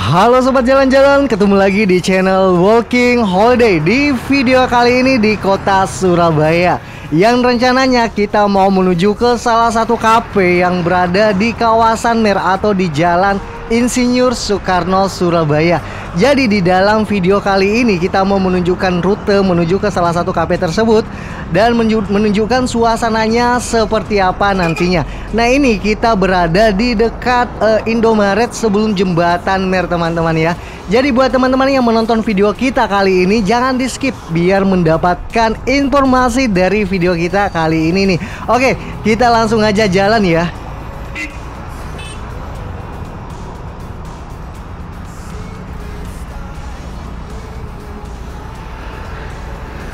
Halo sobat jalan-jalan, ketemu lagi di channel Walking Holiday. Di video kali ini di kota Surabaya, yang rencananya kita mau menuju ke salah satu kafe yang berada di kawasan Mer atau di Jalan Insinyur Soekarno, Surabaya. Jadi di dalam video kali ini kita mau menunjukkan rute menuju ke salah satu kafe tersebut dan menunjukkan suasananya seperti apa nantinya. Nah, ini kita berada di dekat Indomaret sebelum jembatan Mer, teman-teman ya. Jadi buat teman-teman yang menonton video kita kali ini, jangan di skip biar mendapatkan informasi dari video kita kali ini nih. Oke, kita langsung aja jalan ya.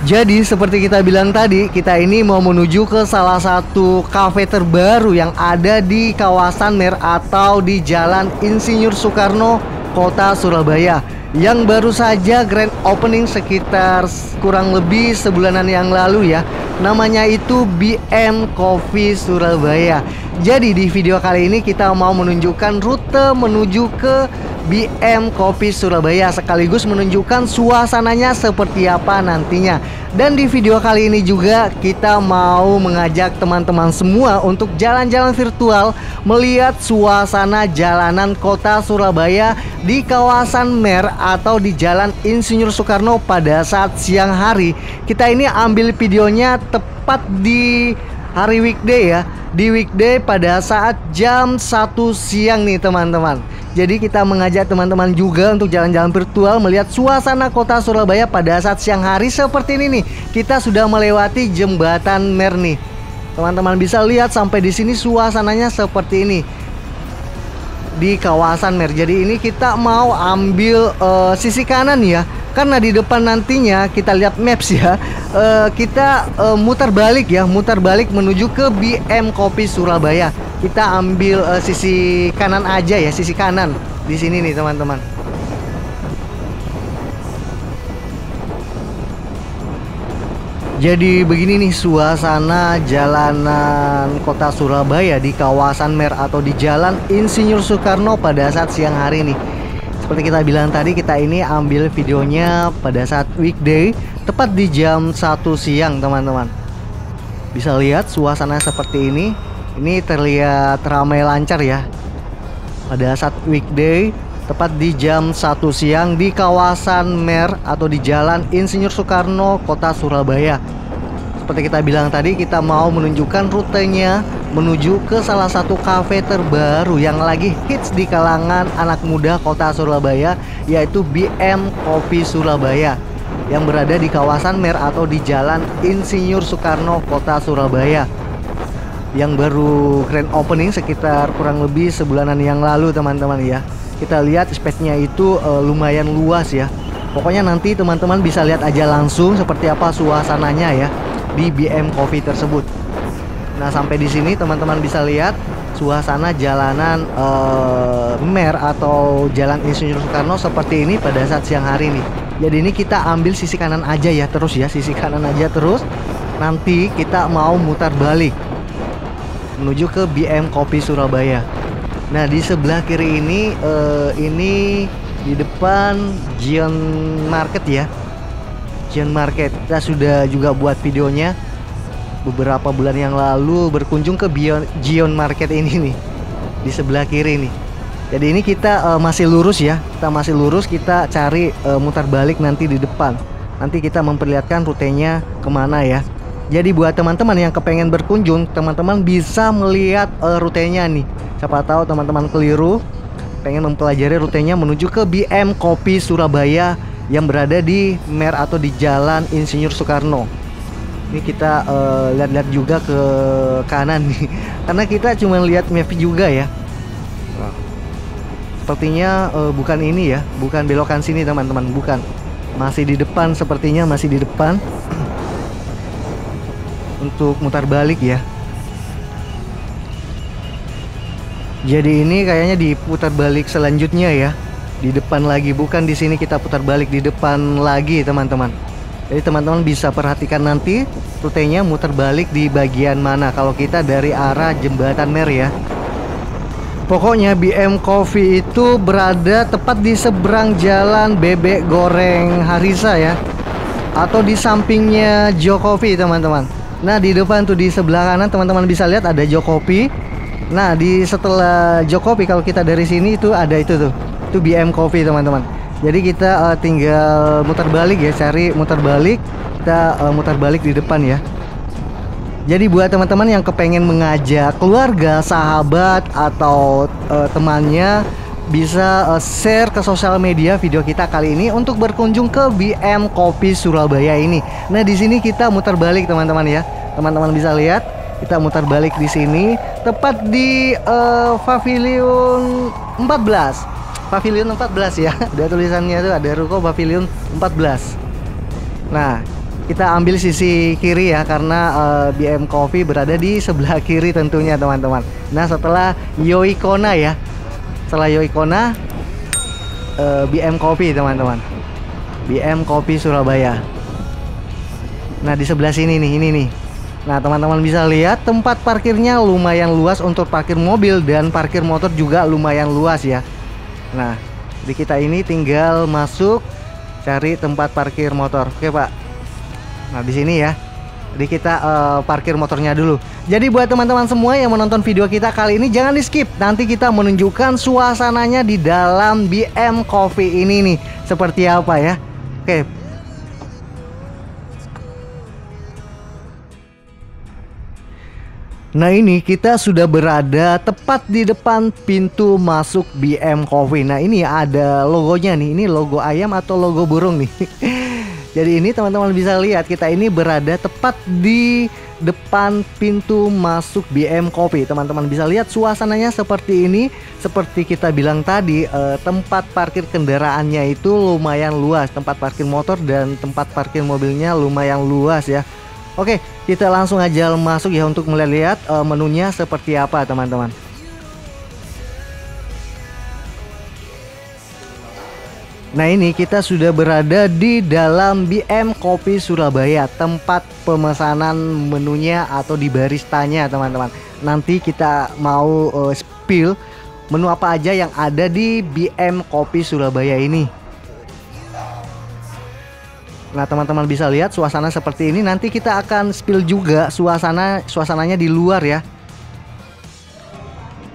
Jadi seperti kita bilang tadi, kita ini mau menuju ke salah satu kafe terbaru yang ada di kawasan Mer atau di Jalan Insinyur Soekarno, Kota Surabaya, yang baru saja grand opening sekitar kurang lebih sebulanan yang lalu ya. Namanya itu BM Coffee Surabaya. Jadi di video kali ini kita mau menunjukkan rute menuju ke BM Coffee Surabaya, sekaligus menunjukkan suasananya seperti apa nantinya. Dan di video kali ini juga kita mau mengajak teman-teman semua untuk jalan-jalan virtual, melihat suasana jalanan kota Surabaya di kawasan Mer atau di Jalan Insinyur Soekarno pada saat siang hari. Kita ini ambil videonya tepat di hari weekday ya, di weekday pada saat jam 1 siang nih teman-teman. Jadi kita mengajak teman-teman juga untuk jalan-jalan virtual, melihat suasana kota Surabaya pada saat siang hari seperti ini nih. Kita sudah melewati jembatan Mer nih. Teman-teman bisa lihat sampai di sini suasananya seperti ini di kawasan Mer. Jadi ini kita mau ambil sisi kanan ya, karena di depan nantinya kita lihat maps ya, kita mutar balik ya, mutar balik menuju ke BM Coffee Surabaya. Kita ambil sisi kanan aja ya, sisi kanan di sini nih teman-teman. Jadi begini nih suasana jalanan kota Surabaya di kawasan Mer atau di Jalan Insinyur Soekarno pada saat siang hari nih. Seperti kita bilang tadi, kita ini ambil videonya pada saat weekday, tepat di jam 1 siang teman-teman. Bisa lihat suasana seperti ini. Ini terlihat ramai lancar ya pada saat weekday, tepat di jam 1 siang di kawasan Mer atau di Jalan Insinyur Soekarno, Kota Surabaya. Seperti kita bilang tadi, kita mau menunjukkan rutenya menuju ke salah satu kafe terbaru yang lagi hits di kalangan anak muda Kota Surabaya, yaitu BM Coffee Surabaya, yang berada di kawasan Mer atau di Jalan Insinyur Soekarno, Kota Surabaya, yang baru grand opening sekitar kurang lebih sebulanan yang lalu teman-teman ya. Kita lihat space-nya itu lumayan luas ya. Pokoknya nanti teman-teman bisa lihat aja langsung seperti apa suasananya ya di BM Coffee tersebut. Nah, sampai di sini teman-teman bisa lihat suasana jalanan Mer atau Jalan Insinyur Soekarno seperti ini pada saat siang hari nih. Jadi ini kita ambil sisi kanan aja ya, terus ya, sisi kanan aja terus. Nanti kita mau mutar balik menuju ke BM Coffee Surabaya. Nah, di sebelah kiri ini di depan Gion Market ya, Gion Market. Kita sudah juga buat videonya beberapa bulan yang lalu, berkunjung ke Gion Market ini nih, di sebelah kiri nih. Jadi ini kita masih lurus ya, kita masih lurus, kita cari mutar balik nanti di depan. Nanti kita memperlihatkan rutenya kemana ya. Jadi buat teman-teman yang kepengen berkunjung, teman-teman bisa melihat rutenya nih. Siapa tahu teman-teman keliru, pengen mempelajari rutenya menuju ke BM Coffee Surabaya yang berada di Mer atau di Jalan Insinyur Soekarno. Ini kita lihat-lihat juga ke kanan nih, karena kita cuma lihat map juga ya. Sepertinya bukan ini ya, bukan belokan sini teman-teman, bukan. Masih di depan, sepertinya masih di depan untuk mutar balik ya. Jadi ini kayaknya diputar balik selanjutnya ya, di depan lagi, bukan di sini. Kita putar balik di depan lagi teman-teman. Jadi teman-teman bisa perhatikan nanti rutenya muter balik di bagian mana kalau kita dari arah jembatan Mer ya. Pokoknya BM Coffee itu berada tepat di seberang jalan Bebek Goreng Harisa ya, atau di sampingnya Jokopi teman-teman. Nah di depan tuh di sebelah kanan teman-teman bisa lihat ada Jokopi. Nah di setelah Jokopi kalau kita dari sini itu ada itu tuh, itu BM Coffee teman-teman. Jadi kita tinggal muter balik ya, cari muter balik, kita muter balik di depan ya. Jadi buat teman-teman yang kepengen mengajak keluarga, sahabat, atau temannya, bisa share ke sosial media video kita kali ini untuk berkunjung ke BM Coffee Surabaya ini. Nah di sini kita muter balik teman-teman ya. Teman-teman bisa lihat kita muter balik di sini tepat di Pavilion 14. Pavilion 14 ya. Ada tulisannya tuh, ada ruko Pavilion 14. Nah kita ambil sisi kiri ya, karena BM Coffee berada di sebelah kiri tentunya teman-teman. Nah setelah Yoikona ya, setelah Yoikona BM Coffee teman-teman, BM Coffee Surabaya. Nah di sebelah sini nih, ini nih. Nah teman-teman bisa lihat tempat parkirnya lumayan luas untuk parkir mobil dan parkir motor juga lumayan luas ya. Nah di kita ini tinggal masuk cari tempat parkir motor. Oke Pak. Nah di sini ya, jadi kita parkir motornya dulu. Jadi buat teman-teman semua yang menonton video kita kali ini jangan di skip. Nanti kita menunjukkan suasananya di dalam BM Coffee ini nih seperti apa ya. Oke. Nah ini kita sudah berada tepat di depan pintu masuk BM Coffee. Nah ini ada logonya nih, ini logo ayam atau logo burung nih. Jadi ini teman-teman bisa lihat kita ini berada tepat di depan pintu masuk BM Coffee. Teman-teman bisa lihat suasananya seperti ini. Seperti kita bilang tadi, tempat parkir kendaraannya itu lumayan luas. Tempat parkir motor dan tempat parkir mobilnya lumayan luas ya. Oke, kita langsung aja masuk ya untuk melihat menunya seperti apa teman-teman. Nah ini kita sudah berada di dalam BM Coffee Surabaya, tempat pemesanan menunya atau di baristanya teman-teman. Nanti kita mau spill menu apa aja yang ada di BM Coffee Surabaya ini. Nah teman-teman bisa lihat suasana seperti ini. Nanti kita akan spill juga suasananya di luar ya.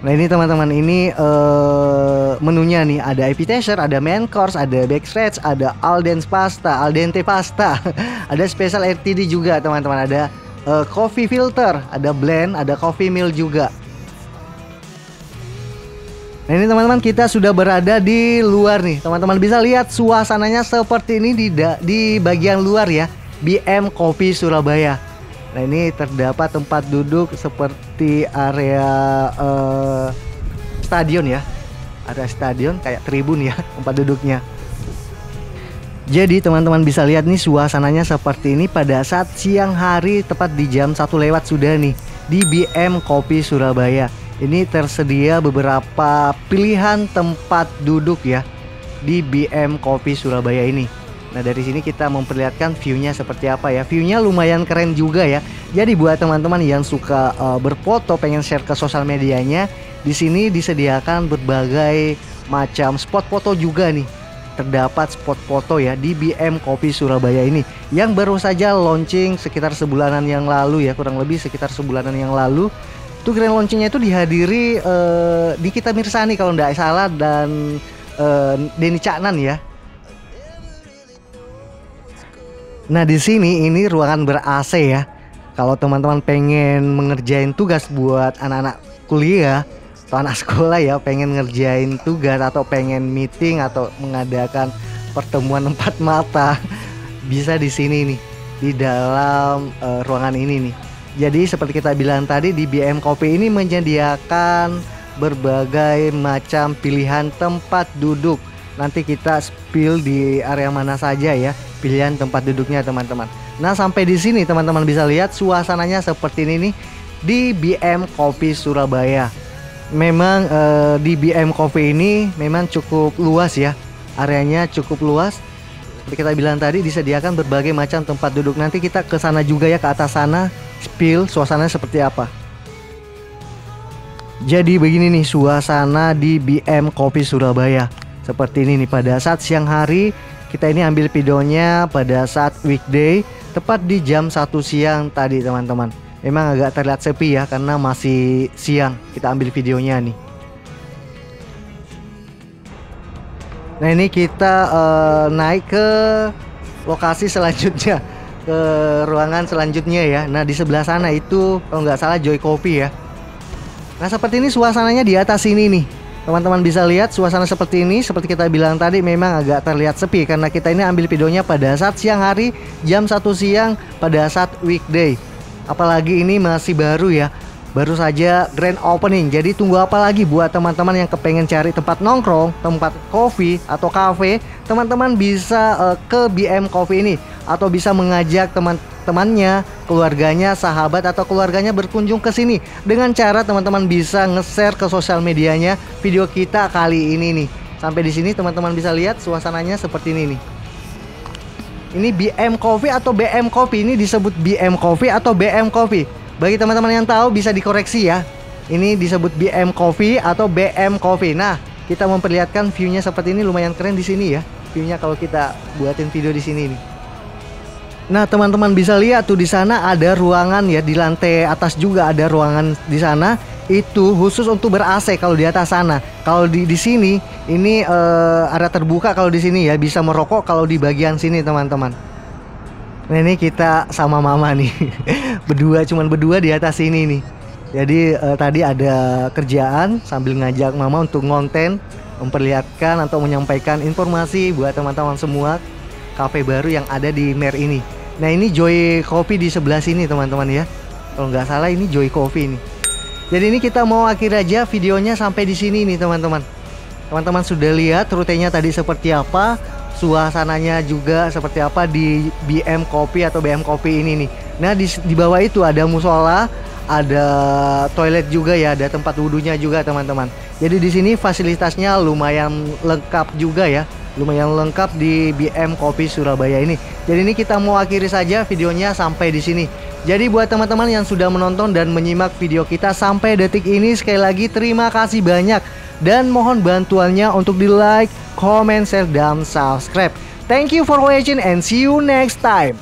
Nah ini teman-teman, ini menunya nih, ada appetizer, ada main course, ada backstage, ada al dente pasta, ada special RTD juga teman-teman, ada coffee filter, ada blend, ada coffee meal juga. Nah ini teman-teman kita sudah berada di luar nih, teman-teman bisa lihat suasananya seperti ini di bagian luar ya, BM Coffee Surabaya. Nah ini terdapat tempat duduk seperti area stadion ya, area stadion kayak tribun ya tempat duduknya. Jadi teman-teman bisa lihat nih suasananya seperti ini pada saat siang hari tepat di jam 1 lewat sudah nih di BM Coffee Surabaya. Ini tersedia beberapa pilihan tempat duduk ya di BM Coffee Surabaya ini. Nah dari sini kita memperlihatkan view-nya seperti apa ya. View-nya lumayan keren juga ya. Jadi buat teman-teman yang suka berfoto, pengen share ke sosial medianya, di sini disediakan berbagai macam spot foto juga nih. Terdapat spot foto ya di BM Coffee Surabaya ini yang baru saja launching sekitar sebulanan yang lalu ya, kurang lebih sekitar sebulanan yang lalu. Itu grand launchingnya itu dihadiri Nikita Mirzani kalau tidak salah dan Denny Caknan ya. Nah di sini ini ruangan ber-AC ya. Kalau teman-teman pengen mengerjain tugas buat anak-anak kuliah atau anak sekolah ya, pengen ngerjain tugas atau pengen meeting atau mengadakan pertemuan empat mata, bisa di sini nih, di dalam ruangan ini nih. Jadi seperti kita bilang tadi, di BM Coffee ini menyediakan berbagai macam pilihan tempat duduk. Nanti kita spill di area mana saja ya pilihan tempat duduknya teman-teman. Nah sampai di sini teman-teman bisa lihat suasananya seperti ini nih di BM Coffee Surabaya. Memang di BM Coffee ini memang cukup luas ya, areanya cukup luas. Seperti kita bilang tadi disediakan berbagai macam tempat duduk. Nanti kita ke sana juga ya, ke atas sana, spill suasananya seperti apa. Jadi begini nih suasana di BM Coffee Surabaya. Seperti ini nih pada saat siang hari. Kita ini ambil videonya pada saat weekday, tepat di jam 1 siang tadi teman-teman. Memang agak terlihat sepi ya karena masih siang kita ambil videonya nih. Nah ini kita naik ke lokasi selanjutnya, ke ruangan selanjutnya ya. Nah di sebelah sana itu kalau nggak salah Joy Coffee ya. Nah seperti ini suasananya di atas ini nih. Teman-teman bisa lihat suasana seperti ini. Seperti kita bilang tadi memang agak terlihat sepi karena kita ini ambil videonya pada saat siang hari, jam 1 siang pada saat weekday. Apalagi ini masih baru ya, baru saja grand opening. Jadi tunggu apa lagi buat teman-teman yang kepengen cari tempat nongkrong, tempat coffee atau cafe. Teman-teman bisa ke BM Coffee ini, atau bisa mengajak teman-temannya, keluarganya, sahabat atau keluarganya berkunjung ke sini dengan cara teman-teman bisa nge-share ke sosial medianya video kita kali ini nih. Sampai di sini teman-teman bisa lihat suasananya seperti ini nih. Ini BM Coffee atau BM Coffee, ini disebut BM Coffee atau BM Coffee. Bagi teman-teman yang tahu bisa dikoreksi ya. Ini disebut BM Coffee atau BM Coffee. Nah, kita memperlihatkan view-nya seperti ini, lumayan keren di sini ya. View-nya kalau kita buatin video di sini nih. Nah, teman-teman bisa lihat tuh di sana ada ruangan ya, di lantai atas juga ada ruangan di sana. Itu khusus untuk ber-AC kalau di atas sana. Kalau di sini ini area terbuka kalau di sini ya, bisa merokok kalau di bagian sini teman-teman. Nah ini kita sama mama nih cuman berdua di atas sini nih. Jadi tadi ada kerjaan sambil ngajak mama untuk ngonten, memperlihatkan atau menyampaikan informasi buat teman-teman semua cafe baru yang ada di Mer ini. Nah ini Joy Coffee di sebelah sini teman-teman ya. Kalau nggak salah ini Joy Coffee nih. Jadi ini kita mau akhir aja videonya sampai di sini nih teman-teman. Teman-teman sudah lihat rutenya tadi seperti apa, suasananya juga seperti apa di BM Coffee atau BM Coffee ini nih. Nah di bawah itu ada musola, ada toilet juga ya, ada tempat wudhunya juga teman-teman. Jadi di sini fasilitasnya lumayan lengkap juga ya, lumayan lengkap di BM Coffee Surabaya ini. Jadi ini kita mau akhiri saja videonya sampai di sini. Jadi buat teman-teman yang sudah menonton dan menyimak video kita sampai detik ini, sekali lagi terima kasih banyak. Dan mohon bantuannya untuk di like, comment, share, dan subscribe. Thank you for watching and see you next time.